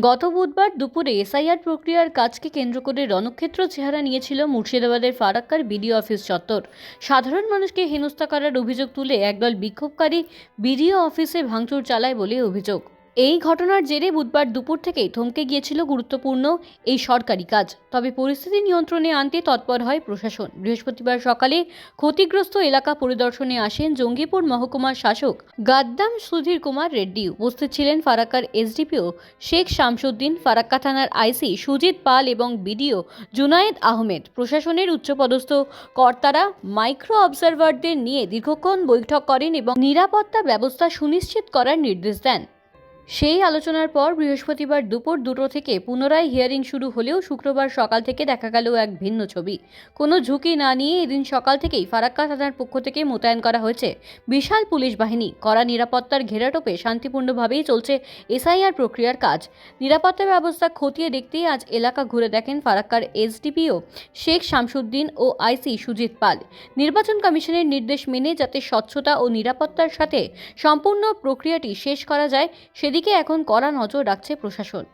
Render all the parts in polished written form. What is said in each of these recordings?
গত বুধবার দুপুরে এসআইআর প্রক্রিয়ার কাজকে কেন্দ্র করে রণক্ষেত্র চেহারা নিয়েছিল মুর্শিদাবাদের ফারাক্কার বিডিও অফিস চত্বর। সাধারণ মানুষকে হেনস্থা করার অভিযোগ তুলে একদল বিক্ষোভকারী বিডিও অফিসে ভাঙচুর চালায় বলে অভিযোগ। এই ঘটনার জেরে বুধবার দুপুর থেকেই থমকে গিয়েছিল গুরুত্বপূর্ণ এই সরকারি কাজ। তবে পরিস্থিতি নিয়ন্ত্রণে আনতে তৎপর হয় প্রশাসন। বৃহস্পতিবার সকালে ক্ষতিগ্রস্ত এলাকা পরিদর্শনে আসেন জঙ্গিপুর মহকুমার শাসক গাদ্দাম সুধীর কুমার রেড্ডি। উপস্থিত ছিলেন ফারাক্কার এসডিপিও শেখ শামসুদ্দিন, ফারাক্কা থানার আইসি সুজিত পাল এবং বিডিও জুনায়েদ আহমেদ। প্রশাসনের উচ্চপদস্থ কর্তারা মাইক্রো অবজারভারদের নিয়ে দীর্ঘক্ষণ বৈঠক করেন এবং নিরাপত্তা ব্যবস্থা সুনিশ্চিত করার নির্দেশ দেন। সেই আলোচনার পর বৃহস্পতিবার দুপুর 2টো থেকে পুনরায় হিয়ারিং শুরু হলেও শুক্রবার সকাল থেকে দেখা গেল এক ভিন্ন ছবি। কোনো ঝুঁকি না নিয়ে এদিন সকাল থেকেই ফারাক্কা থানার পক্ষ থেকে মোতায়েন করা হয়েছে বিশাল পুলিশ বাহিনী। কড়া নিরাপত্তার ঘেরাটোপে শান্তিপূর্ণভাবেই চলছে এসআইআর প্রক্রিয়ার কাজ। নিরাপত্তা ব্যবস্থা খতিয়ে দেখতে আজ এলাকা ঘুরে দেখেন ফারাক্কার এসডিপিও শেখ শামসুদ্দিন ও আইসি সুজিত পাল। নির্বাচন কমিশনের নির্দেশ মেনে যাতে স্বচ্ছতা ও নিরাপত্তার সাথে সম্পূর্ণ প্রক্রিয়াটি শেষ করা যায় সেদিকে এখন কড়া নজর রাখছে প্রশাসন।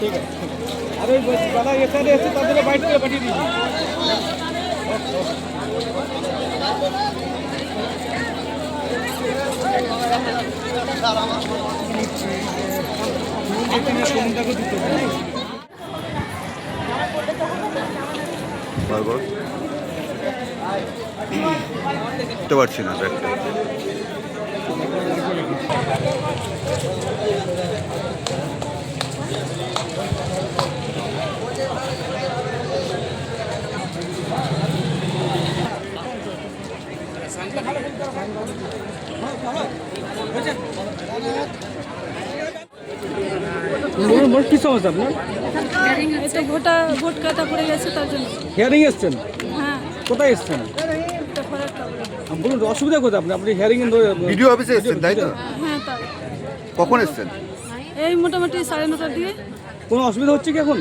ঠিক আছে, আরে যারা এখানে এসে তাদের বাইট করে পাঠিয়ে দিয়েছি। বুঝতে পারছি না ব্যাগটা। কি সমস্যা আপনার? এই তো ভোট কাটা পড়ে গেছে তার জন্য। হিয়ারিং এসছেন? হ্যাঁ, কোথায় এসছেন? এটা ফারাক্কা। বলুন অসুবিধা কোথায়? আপনি হিয়ারিং ভিডিও অফিসে এসেছেন তাই তো? হ্যাঁ, তাই। কখন এসেছেন? এই মোটামুটি 9:30টার দিকে। কোনো অসুবিধা হচ্ছে কি এখন?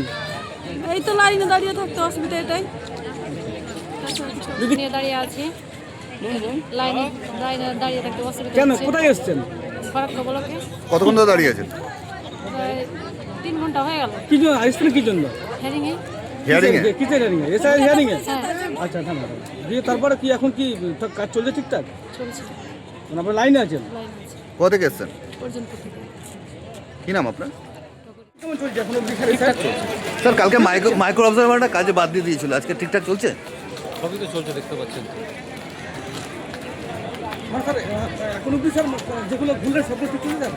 এই তো লাইনে দাঁড়িয়ে থাকতে অসুবিধা এটাই। নিয়ে দাঁড়িয়ে আছি, লাইনে দাঁড়িয়ে থাকতে অসুবিধা কেন? হচ্ছে। কোথায় এসছেন? ফারাক্কা ব্লকে কতক্ষণ ধরে দাঁড়িয়ে আছেন? প্রায় 3 ঘন্টা হয়ে গেল। কি জন্য আসছেন? কি জন্য? হেরিং এ। হিয়ারিং এ? কিসের হিয়ারিং এ? এসআই হিয়ারিং এ? হ্যাঁ, আচ্ছা, দিয়ে তারপরে কি এখন কি কাজ চলছে ঠিকঠাক? চলছে, মানে আপনার লাইনে আছেন? লাইন আছে কোথা থেকে এসেছেন? পর্যন্ত থেকে। কি নাম আপনার? কেমন চলছে এখন অবধি? ঠিকঠাক চলছে। স্যার কালকে মাইক্রো অবজারভারটা কাজে বাদ দিয়ে দিয়েছিল, আজকে ঠিকঠাক চলছে? সবই তো চলছে, দেখতে পাচ্ছেন। স্যার এখন অবধি স্যার যেগুলো ভুলের সব ঠিক চলছে স্যার?